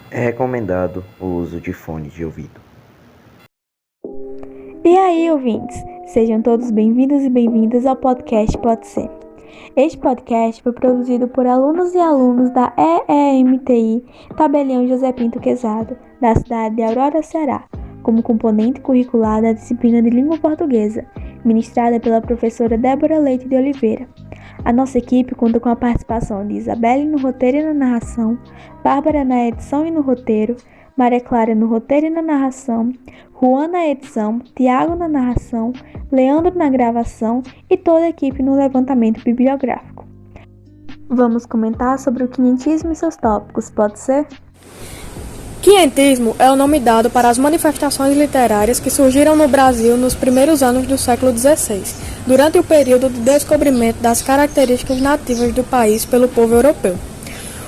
É recomendado o uso de fone de ouvido. E aí, ouvintes? Sejam todos bem-vindos e bem-vindas ao podcast Pode Ser. Este podcast foi produzido por alunos e alunos da EEMTI Tabelião José Pinto Quezado, da cidade de Aurora, Ceará, como componente curricular da disciplina de Língua Portuguesa, ministrada pela professora Débora Leite de Oliveira. A nossa equipe conta com a participação de Isabelle no roteiro e na narração, Bárbara na edição e no roteiro, Maria Clara no roteiro e na narração, Juan na edição, Tiago na narração, Leandro na gravação e toda a equipe no levantamento bibliográfico. Vamos comentar sobre o quinhentismo e seus tópicos, pode ser? Quinhentismo é o nome dado para as manifestações literárias que surgiram no Brasil nos primeiros anos do século XVI, durante o período de descobrimento das características nativas do país pelo povo europeu.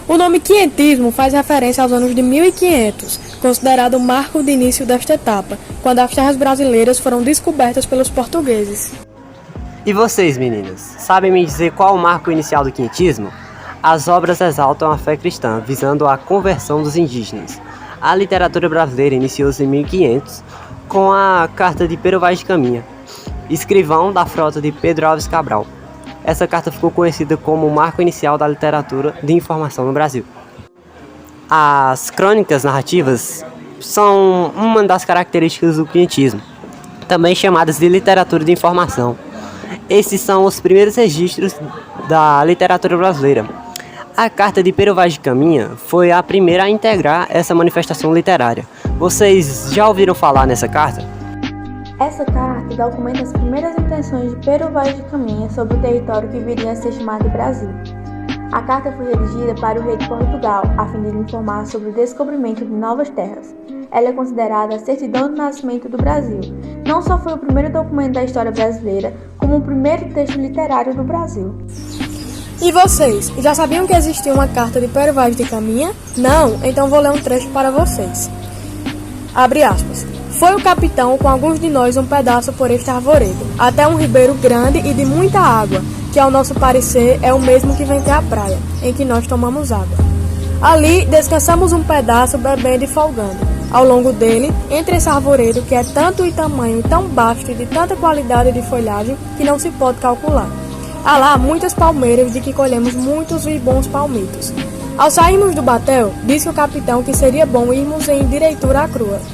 O nome quinhentismo faz referência aos anos de 1500, considerado o marco de início desta etapa, quando as terras brasileiras foram descobertas pelos portugueses. E vocês, meninas, sabem me dizer qual o marco inicial do quinhentismo? As obras exaltam a fé cristã, visando a conversão dos indígenas. A literatura brasileira iniciou-se em 1500 com a Carta de Pero Vaz de Caminha, escrivão da frota de Pedro Álvares Cabral. Essa carta ficou conhecida como o marco inicial da literatura de informação no Brasil. As crônicas narrativas são uma das características do quinhentismo, também chamadas de literatura de informação. Esses são os primeiros registros da literatura brasileira. A Carta de Pero Vaz de Caminha foi a primeira a integrar essa manifestação literária. Vocês já ouviram falar nessa carta? Essa carta documenta as primeiras intenções de Pero Vaz de Caminha sobre o território que viria a ser chamado de Brasil. A carta foi redigida para o rei de Portugal, a fim de lhe informar sobre o descobrimento de novas terras. Ela é considerada a certidão do nascimento do Brasil. Não só foi o primeiro documento da história brasileira, como o primeiro texto literário do Brasil. E vocês, já sabiam que existia uma carta de Pero Vaz de Caminha? Não? Então vou ler um trecho para vocês. Abre aspas. Foi o capitão com alguns de nós um pedaço por este arvoredo, até um ribeiro grande e de muita água, que ao nosso parecer é o mesmo que vem ter a praia, em que nós tomamos água. Ali descansamos um pedaço bebendo e folgando. Ao longo dele, entre esse arvoredo que é tanto e tamanho e tão vasto e de tanta qualidade de folhagem que não se pode calcular. Há lá muitas palmeiras de que colhemos muitos e bons palmitos. Ao sairmos do batel, disse o capitão que seria bom irmos em direitura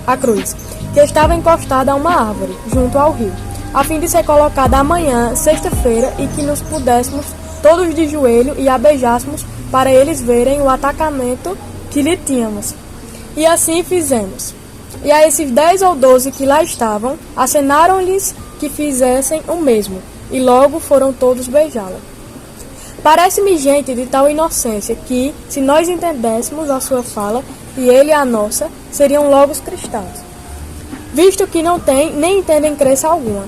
à cruz, que estava encostada a uma árvore, junto ao rio, a fim de ser colocada amanhã, sexta-feira, e que nos pudéssemos todos de joelho e a beijássemos para eles verem o atacamento que lhe tínhamos. E assim fizemos. E a esses 10 ou 12 que lá estavam, acenaram-lhes que fizessem o mesmo, e logo foram todos beijá-la. Parece-me gente de tal inocência que, se nós entendéssemos a sua fala e ele a nossa, seriam logo os cristãos, visto que não têm nem entendem crença alguma,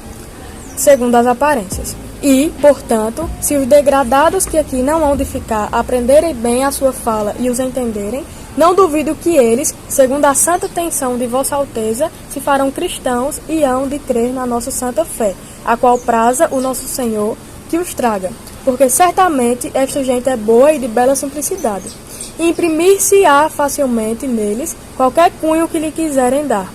segundo as aparências. E, portanto, se os degradados que aqui não hão de ficar aprenderem bem a sua fala e os entenderem, não duvido que eles, segundo a santa intenção de Vossa Alteza, se farão cristãos e hão de crer na nossa santa fé, a qual praza o nosso Senhor que os traga, porque certamente esta gente é boa e de bela simplicidade. E imprimir-se-á facilmente neles qualquer cunho que lhe quiserem dar,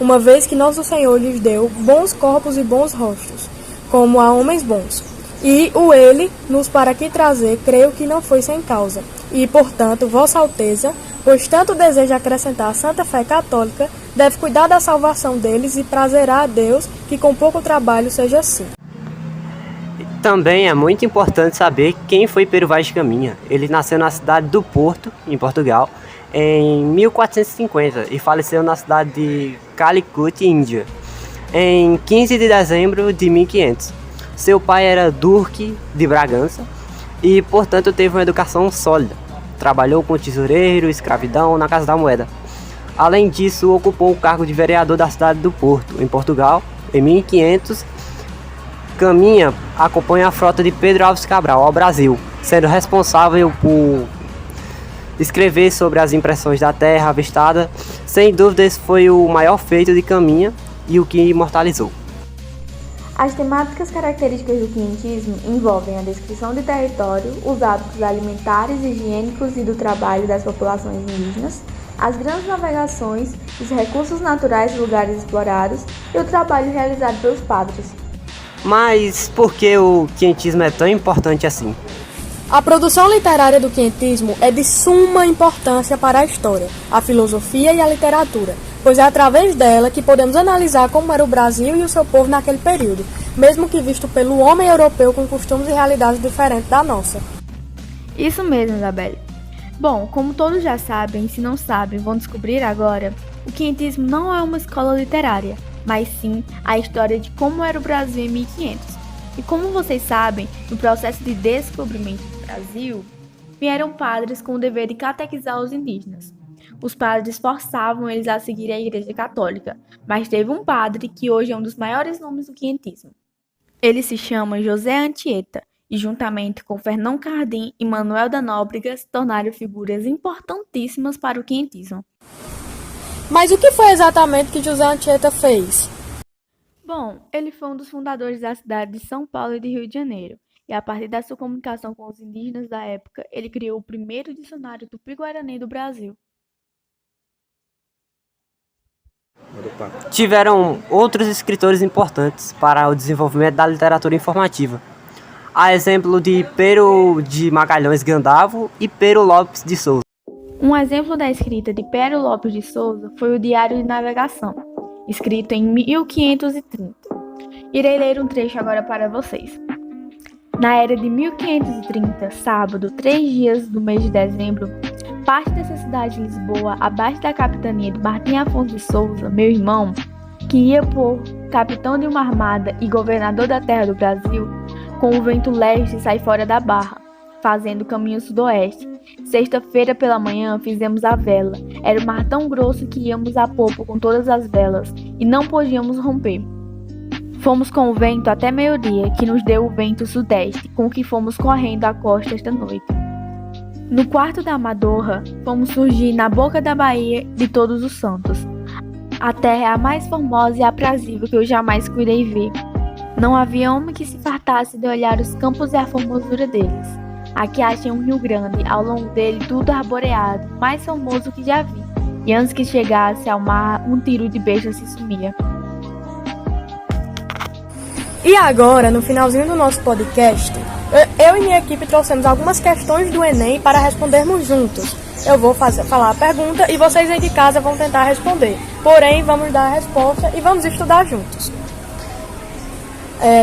uma vez que nosso Senhor lhes deu bons corpos e bons rostos, como a homens bons. E o ele nos para aqui trazer, creio que não foi sem causa. E, portanto, Vossa Alteza, pois tanto deseja acrescentar a santa fé católica, deve cuidar da salvação deles e prazerá a Deus que com pouco trabalho seja assim. Também é muito importante saber quem foi Pero Vaz de Caminha. Ele nasceu na cidade do Porto, em Portugal, em 1450 e faleceu na cidade de Calicut, Índia, em 15 de dezembro de 1500. Seu pai era Duque de Bragança e, portanto, teve uma educação sólida. Trabalhou como tesoureiro, escravidão na Casa da Moeda. Além disso, ocupou o cargo de vereador da cidade do Porto, em Portugal, em 1500. Caminha acompanha a frota de Pedro Álvares Cabral ao Brasil, sendo responsável por escrever sobre as impressões da terra avistada. Sem dúvida, esse foi o maior feito de Caminha e o que imortalizou. As temáticas características do quinhentismo envolvem a descrição de território, os hábitos alimentares, higiênicos e do trabalho das populações indígenas, as grandes navegações, os recursos naturais dos lugares explorados e o trabalho realizado pelos padres. Mas por que o quinhentismo é tão importante assim? A produção literária do quinhentismo é de suma importância para a história, a filosofia e a literatura, pois é através dela que podemos analisar como era o Brasil e o seu povo naquele período, mesmo que visto pelo homem europeu com costumes e realidades diferentes da nossa. Isso mesmo, Isabelle. Bom, como todos já sabem, e se não sabem, vão descobrir agora, o quinhentismo não é uma escola literária, mas sim a história de como era o Brasil em 1500. E como vocês sabem, no processo de descobrimento do Brasil, vieram padres com o dever de catequizar os indígenas. Os padres forçavam eles a seguir a Igreja Católica, mas teve um padre que hoje é um dos maiores nomes do quinhentismo. Ele se chama José Anchieta, e juntamente com Fernão Cardim e Manuel da Nóbrega se tornaram figuras importantíssimas para o quinhentismo. Mas o que foi exatamente que José Anchieta fez? Bom, ele foi um dos fundadores da cidade de São Paulo e de Rio de Janeiro, e a partir da sua comunicação com os indígenas da época, ele criou o primeiro dicionário tupi-guarani do Brasil. Tiveram outros escritores importantes para o desenvolvimento da literatura informativa. A exemplo de Pero de Magalhães Gandavo e Pero Lopes de Souza. Um exemplo da escrita de Pero Lopes de Souza foi o Diário de Navegação, escrito em 1530. Irei ler um trecho agora para vocês. Na era de 1530, sábado, 3 dias do mês de dezembro, parte dessa cidade de Lisboa, abaixo da capitania de Martim Afonso de Souza, meu irmão, que ia por capitão de uma armada e governador da terra do Brasil, com o vento leste sai fora da barra, fazendo caminho sudoeste. Sexta-feira pela manhã fizemos a vela. Era um mar tão grosso que íamos a popa com todas as velas, e não podíamos romper. Fomos com o vento até meio-dia, que nos deu o vento sudeste, com o que fomos correndo à costa esta noite. No quarto da Amadorra, fomos surgir na boca da Baía de Todos os Santos. A terra é a mais formosa e aprazível que eu jamais cuidei ver. Não havia homem que se fartasse de olhar os campos e a formosura deles. Aqui achei um rio grande, ao longo dele tudo arboreado, mais famoso que já vi. E antes que chegasse ao mar, um tiro de besta se sumia. E agora, no finalzinho do nosso podcast, eu e minha equipe trouxemos algumas questões do Enem para respondermos juntos. Eu vou falar a pergunta e vocês aí de casa vão tentar responder. Porém, vamos dar a resposta e vamos estudar juntos.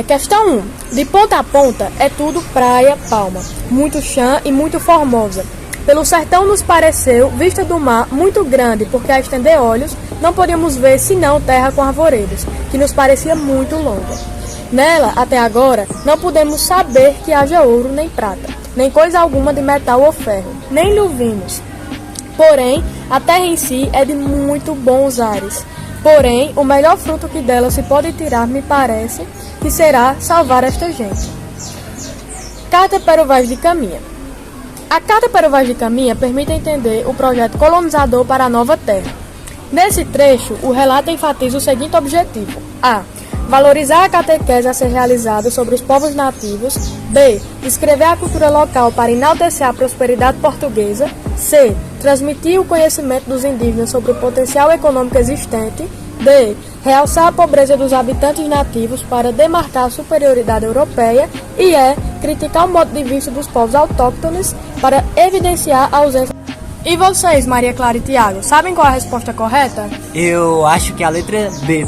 Questão 1. De ponta a ponta é tudo praia, palma, muito chã e muito formosa. Pelo sertão nos pareceu vista do mar muito grande, porque a estender olhos não podíamos ver senão terra com arvoredos, que nos parecia muito longa. Nela, até agora, não podemos saber que haja ouro nem prata, nem coisa alguma de metal ou ferro, nem lhe vimos. Porém, a terra em si é de muito bons ares. Porém, o melhor fruto que dela se pode tirar, me parece, que será salvar esta gente. Carta para o Vaz de Caminha. A Carta para o Vaz de Caminha permite entender o projeto colonizador para a nova terra. Nesse trecho, o relato enfatiza o seguinte objetivo: a. Valorizar a catequese a ser realizada sobre os povos nativos. B. Descrever a cultura local para enaltecer a prosperidade portuguesa. C. Transmitir o conhecimento dos indígenas sobre o potencial econômico existente. D. Realçar a pobreza dos habitantes nativos para demarcar a superioridade europeia. E E. Criticar o modo de vista dos povos autóctones para evidenciar a ausência. E vocês, Maria Clara e Tiago, sabem qual é a resposta correta? Eu acho que a letra B.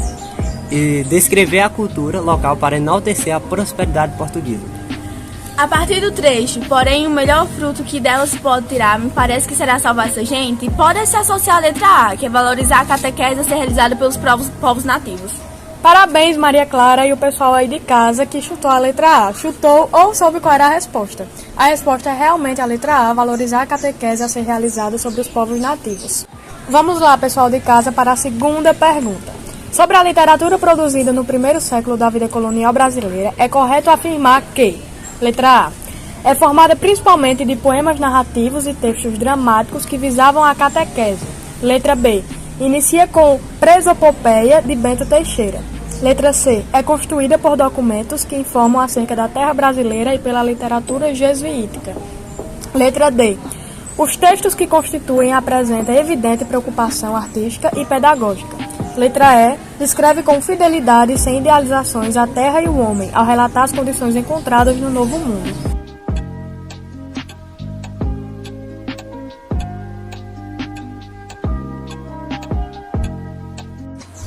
E descrever a cultura local para enaltecer a prosperidade portuguesa. A partir do trecho, porém, o melhor fruto que dela se pode tirar, me parece que será salvar essa gente, pode se associar à letra A, que é valorizar a catequese a ser realizada pelos povos nativos. Parabéns, Maria Clara e o pessoal aí de casa que chutou a letra A. Chutou ou soube qual era a resposta. A resposta é realmente a letra A, valorizar a catequese a ser realizada sobre os povos nativos. Vamos lá, pessoal de casa, para a segunda pergunta. Sobre a literatura produzida no primeiro século da vida colonial brasileira, é correto afirmar que, letra A, é formada principalmente de poemas narrativos e textos dramáticos que visavam a catequese. Letra B, inicia com Presopopeia de Bento Teixeira. Letra C. É constituída por documentos que informam acerca da terra brasileira e pela literatura jesuítica. Letra D. Os textos que constituem apresentam evidente preocupação artística e pedagógica. Letra E. Descreve com fidelidade e sem idealizações a terra e o homem, ao relatar as condições encontradas no Novo Mundo.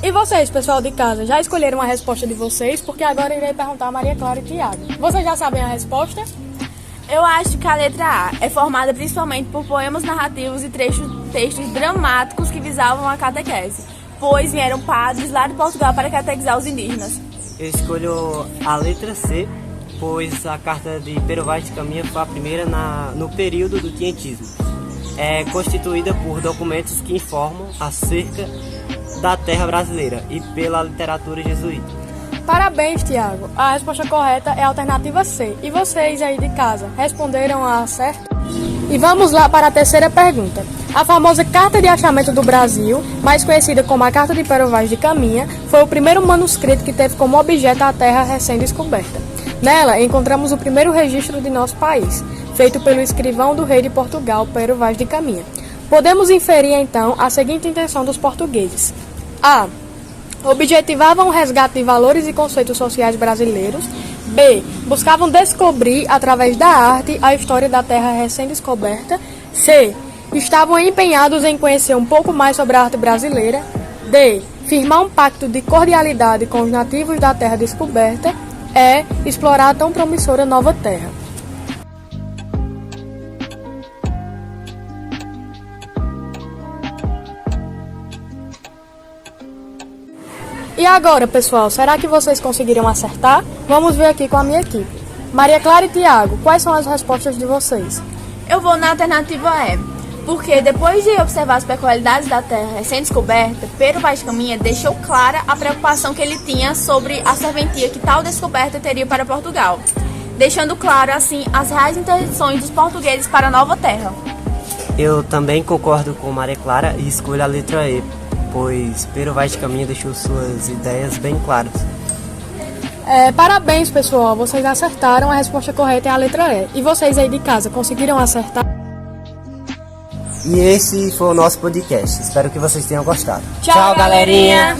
E vocês, pessoal de casa, já escolheram a resposta de vocês? Porque agora irei perguntar a Maria Clara e Tiago. Vocês já sabem a resposta? Eu acho que a letra A é formada principalmente por poemas narrativos e textos dramáticos que visavam a catequese, pois vieram padres lá de Portugal para catequizar os indígenas. Eu escolho a letra C, pois a carta de Pero Vaz de Caminha foi a primeira no período do quinhentismo. É constituída por documentos que informam acerca da terra brasileira e pela literatura jesuíta. Parabéns, Tiago. A resposta correta é a alternativa C. E vocês aí de casa, responderam a certo? E vamos lá para a terceira pergunta. A famosa Carta de Achamento do Brasil, mais conhecida como a Carta de Pero Vaz de Caminha, foi o primeiro manuscrito que teve como objeto a terra recém-descoberta. Nela, encontramos o primeiro registro de nosso país, feito pelo escrivão do rei de Portugal, Pero Vaz de Caminha. Podemos inferir, então, a seguinte intenção dos portugueses. A. Objetivavam o resgate de valores e conceitos sociais brasileiros. B. Buscavam descobrir, através da arte, a história da terra recém-descoberta. C. Estavam empenhados em conhecer um pouco mais sobre a arte brasileira. D. Firmar um pacto de cordialidade com os nativos da terra descoberta. E. Explorar a tão promissora nova terra. E agora, pessoal, será que vocês conseguiram acertar? Vamos ver aqui com a minha equipe. Maria Clara e Tiago, quais são as respostas de vocês? Eu vou na alternativa E, porque depois de observar as peculiaridades da terra recém-descoberta, Pero Vaz de Caminha deixou clara a preocupação que ele tinha sobre a serventia que tal descoberta teria para Portugal, deixando claro, assim, as reais intenções dos portugueses para a nova terra. Eu também concordo com Maria Clara e escolho a letra E, pois Pero Vaz de Caminha deixou suas ideias bem claras. Parabéns, pessoal, vocês acertaram, a resposta correta é a letra E. E vocês aí de casa, conseguiram acertar? E esse foi o nosso podcast. Espero que vocês tenham gostado. Tchau, galerinha!